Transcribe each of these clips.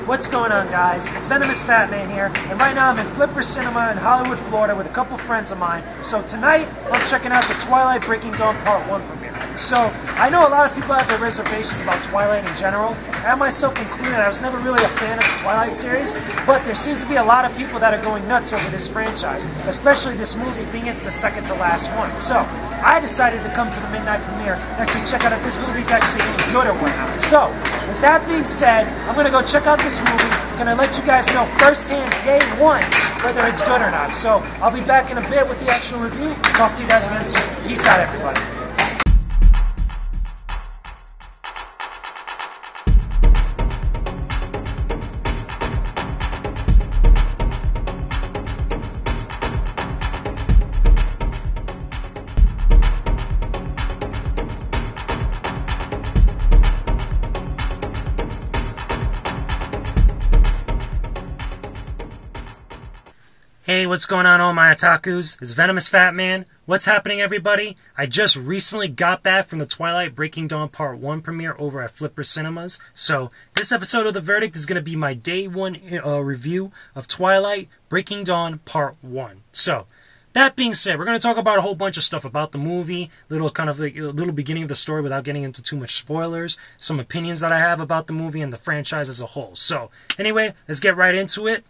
What's going on, guys? It's Venomousfatman here, and right now I'm in Flipper Cinema in Hollywood, Florida with a couple friends of mine. So tonight, I'm checking out the Twilight Breaking Dawn Part 1 premiere. So, I know a lot of people have their reservations about Twilight in general, and myself included. I was never really a fan of the Twilight series, but there seems to be a lot of people that are going nuts over this franchise, especially this movie being it's the second to last one. So, I decided to come to the midnight premiere and actually check out if this movie's actually any good or whatnot. So, with that being said, I'm going to go check out this movie. I'm going to let you guys know firsthand, day one, whether it's good or not. So, I'll be back in a bit with the actual review. Talk to you guys again soon. Peace out, everybody. Hey, what's going on, all my otakus? It's Venomousfatman. What's happening, everybody? I just recently got back from the Twilight Breaking Dawn Part 1 premiere over at Flipper Cinemas. So, this episode of The Verdict is going to be my Day 1 review of Twilight Breaking Dawn Part 1. So, that being said, we're going to talk about a whole bunch of stuff about the movie, little beginning of the story without getting into too much spoilers, some opinions that I have about the movie and the franchise as a whole. So, anyway, let's get right into it.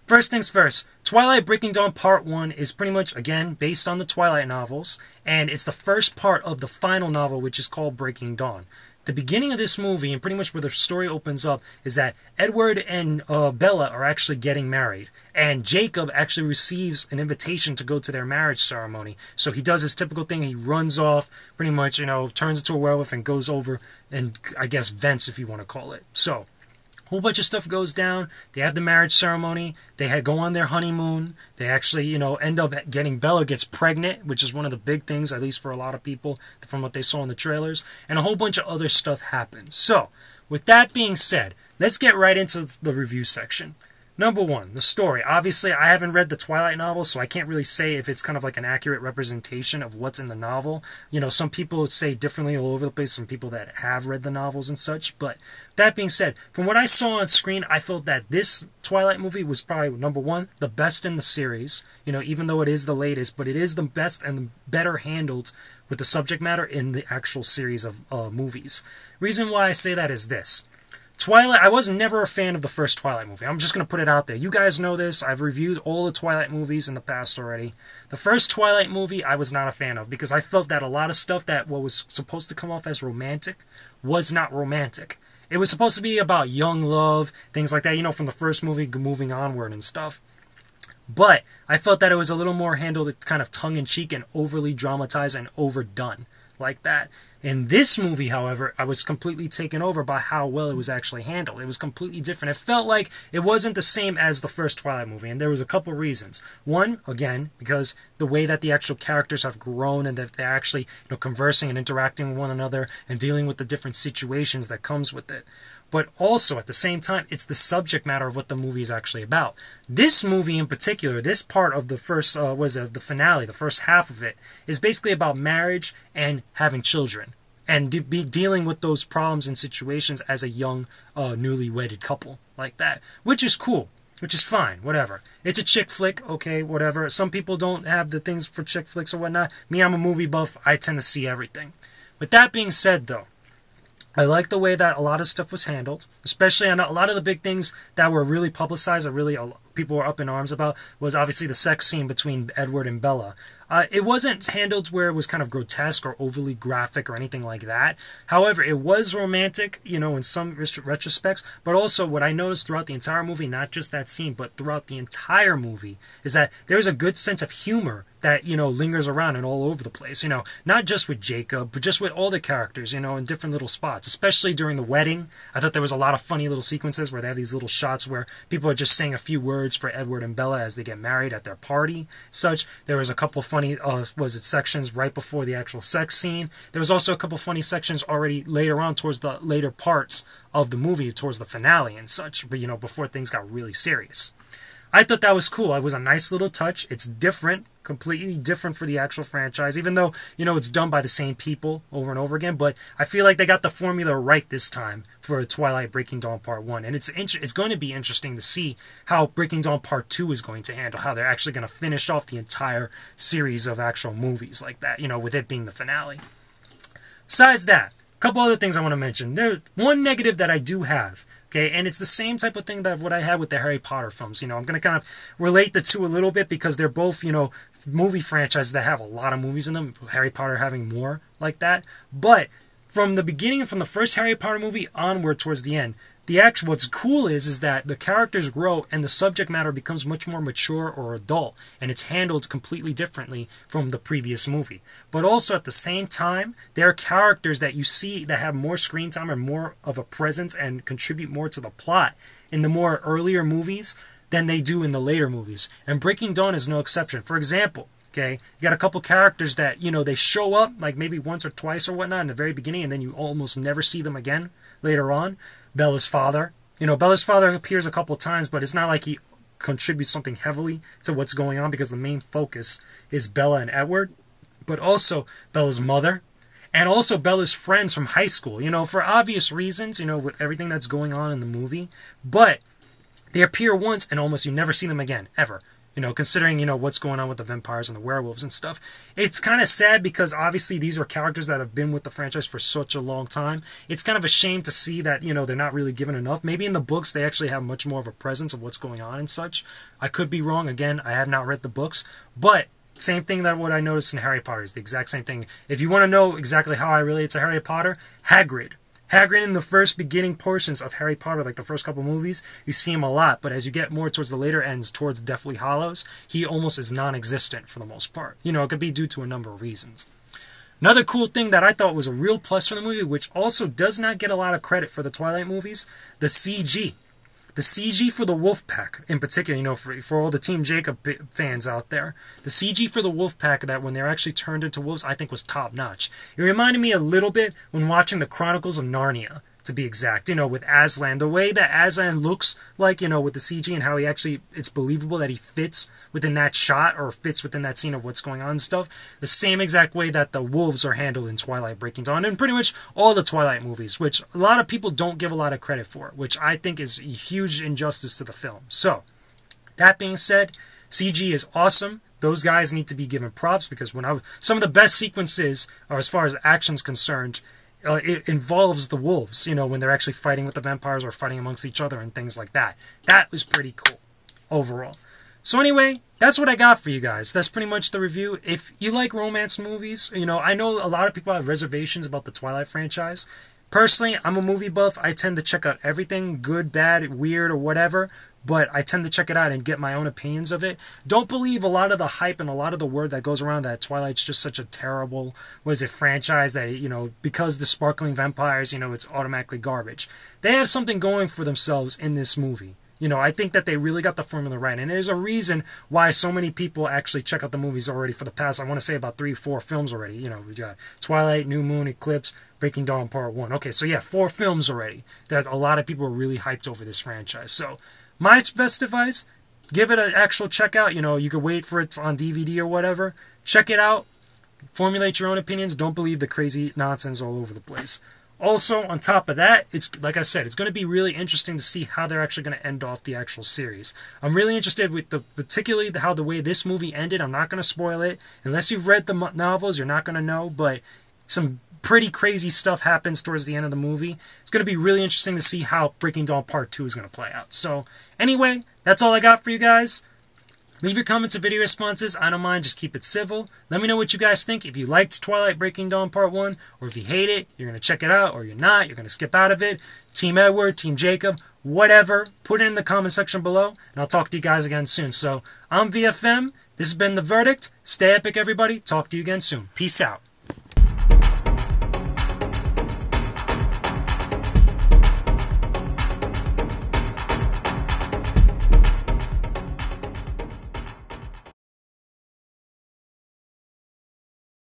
First things first, Twilight Breaking Dawn Part 1 is pretty much, again, based on the Twilight novels, and it's the first part of the final novel, which is called Breaking Dawn. The beginning of this movie, and pretty much where the story opens up, is that Edward and Bella are actually getting married, and Jacob actually receives an invitation to go to their marriage ceremony. So he does his typical thing, he runs off, pretty much, turns into a werewolf and goes over and, I guess, vents, if you want to call it. So, whole bunch of stuff goes down. They have the marriage ceremony. They go on their honeymoon. They actually, end up getting Bella gets pregnant, which is one of the big things, at least for a lot of people, from what they saw in the trailers. And a whole bunch of other stuff happens. So, with that being said, let's get right into the review section. Number one, the story. Obviously, I haven't read the Twilight novel, so I can't really say if it's kind of like an accurate representation of what's in the novel. Some people say differently all over the place, some people that have read the novels and such. But that being said, from what I saw on screen, I felt that this Twilight movie was probably, number one, the best in the series. Even though it is the latest, but it is the best and the better handled with the subject matter in the actual series of movies. Reason why I say that is this. Twilight, I was never a fan of the first Twilight movie. I'm just going to put it out there. You guys know this. I've reviewed all the Twilight movies in the past already. The first Twilight movie I was not a fan of because I felt that a lot of stuff that was supposed to come off as romantic was not romantic. It was supposed to be about young love, things like that, from the first movie moving onward and stuff. But I felt that it was a little more handled kind of tongue-in-cheek and overly dramatized and overdone like that. In this movie, however, I was completely taken over by how well it was actually handled. It was completely different. It felt like it wasn't the same as the first Twilight movie, and there was a couple reasons. One, again, because the way that the actual characters have grown and that they're actually conversing and interacting with one another and dealing with the different situations that comes with it. But also, at the same time, it's the subject matter of what the movie is actually about. This movie in particular, this part of the first, the finale, the first half of it, is basically about marriage and having children. And be dealing with those problems and situations as a young, newly wedded couple like that. Which is cool. Which is fine. Whatever. It's a chick flick. Okay, whatever. Some people don't have the things for chick flicks or whatnot. Me, I'm a movie buff. I tend to see everything. With that being said, though, I like the way that a lot of stuff was handled, especially on a lot of the big things that were really publicized or really people were up in arms about was obviously the sex scene between Edward and Bella. It wasn't handled where it was kind of grotesque or overly graphic or anything like that. However, it was romantic, in some retrospects, but also what I noticed throughout the entire movie, not just that scene, but throughout the entire movie, is that there's a good sense of humor that, lingers around and all over the place, not just with Jacob, but just with all the characters, in different little spots, especially during the wedding. I thought there was a lot of funny little sequences where they have these little shots where people are just saying a few words for Edward and Bella as they get married at their party, such. There was a couple funny, sections right before the actual sex scene. There was also a couple funny sections already later on towards the later parts of the movie, towards the finale and such, but, before things got really serious. I thought that was cool. It was a nice little touch. It's different, completely different for the actual franchise, even though, it's done by the same people over and over again. But I feel like they got the formula right this time for Twilight Breaking Dawn Part 1. And it's going to be interesting to see how Breaking Dawn Part 2 is going to handle, how they're actually going to finish off the entire series of actual movies like that, with it being the finale. Besides that, a couple other things I want to mention. There's one negative that I do have, okay, and it's the same type of thing that what I had with the Harry Potter films. I'm going to kind of relate the two a little bit because they're both, movie franchises that have a lot of movies in them, Harry Potter having more like that. But from the beginning, from the first Harry Potter movie onward towards the end, what's cool is that the characters grow and the subject matter becomes much more mature or adult, and it's handled completely differently from the previous movie. But also at the same time, there are characters that you see that have more screen time and more of a presence and contribute more to the plot in the more earlier movies than they do in the later movies. And Breaking Dawn is no exception. For example, okay, you got a couple characters that, they show up like maybe once or twice or whatnot in the very beginning, and then you almost never see them again later on. Bella's father. Bella's father appears a couple times, but it's not like he contributes something heavily to what's going on because the main focus is Bella and Edward, but also Bella's mother, and also Bella's friends from high school, for obvious reasons, with everything that's going on in the movie. But they appear once and almost you never see them again, ever. Considering, what's going on with the vampires and the werewolves and stuff. It's kind of sad because obviously these are characters that have been with the franchise for such a long time. It's kind of a shame to see that, they're not really given enough. Maybe in the books they actually have much more of a presence of what's going on and such. I could be wrong. Again, I have not read the books. But same thing that what I noticed in Harry Potter is the exact same thing. If you want to know exactly how I relate to Harry Potter, Hagrid in the first beginning portions of Harry Potter, like the first couple movies, you see him a lot, but as you get more towards the later ends, towards Deathly Hallows, he almost is non-existent for the most part. It could be due to a number of reasons. Another cool thing that I thought was a real plus for the movie, which also does not get a lot of credit for the Twilight movies, the CG. The CG for the Wolfpack, in particular, for all the Team Jacob fans out there, the CG for the Wolfpack, that when they're actually turned into wolves, I think was top notch. It reminded me a little bit when watching the Chronicles of Narnia, to be exact, with Aslan. The way that Aslan looks like, with the CG and how he actually, it's believable that he fits within that shot or fits within that scene of what's going on and stuff. The same exact way that the wolves are handled in Twilight Breaking Dawn and pretty much all the Twilight movies, which a lot of people don't give a lot of credit for, which I think is a huge injustice to the film. So, that being said, CG is awesome. Those guys need to be given props because some of the best sequences, or as far as action's concerned, it involves the wolves, when they're actually fighting with the vampires or fighting amongst each other and things like that. That was pretty cool overall. So anyway, that's what I got for you guys. That's pretty much the review. If you like romance movies, I know a lot of people have reservations about the Twilight franchise. Personally, I'm a movie buff. I tend to check out everything, good, bad, weird, or whatever. But I tend to check it out and get my own opinions of it. Don't believe a lot of the hype and a lot of the word that goes around that Twilight's just such a terrible, franchise that, because the sparkling vampires, it's automatically garbage. They have something going for themselves in this movie. I think that they really got the formula right. And there's a reason why so many people actually check out the movies already for the past, I want to say about 3-4 films already. We got Twilight, New Moon, Eclipse, Breaking Dawn Part 1. Okay, so yeah, 4 films already that a lot of people are really hyped over this franchise. So, my best advice, give it an actual check out. You could wait for it on DVD or whatever. Check it out. Formulate your own opinions. Don't believe the crazy nonsense all over the place. Also, on top of that, it's like I said, it's going to be really interesting to see how they're actually going to end off the actual series. I'm really interested with particularly how the way this movie ended. I'm not going to spoil it. Unless you've read the novels, you're not going to know. But some pretty crazy stuff happens towards the end of the movie. It's going to be really interesting to see how Breaking Dawn Part 2 is going to play out. So, anyway, that's all I got for you guys. Leave your comments and video responses. I don't mind. Just keep it civil. Let me know what you guys think. If you liked Twilight Breaking Dawn Part 1, or if you hate it, you're going to check it out, or you're not. You're going to skip out of it. Team Edward, Team Jacob, whatever. Put it in the comment section below, and I'll talk to you guys again soon. So, I'm VFM. This has been The Verdict. Stay epic, everybody. Talk to you again soon. Peace out.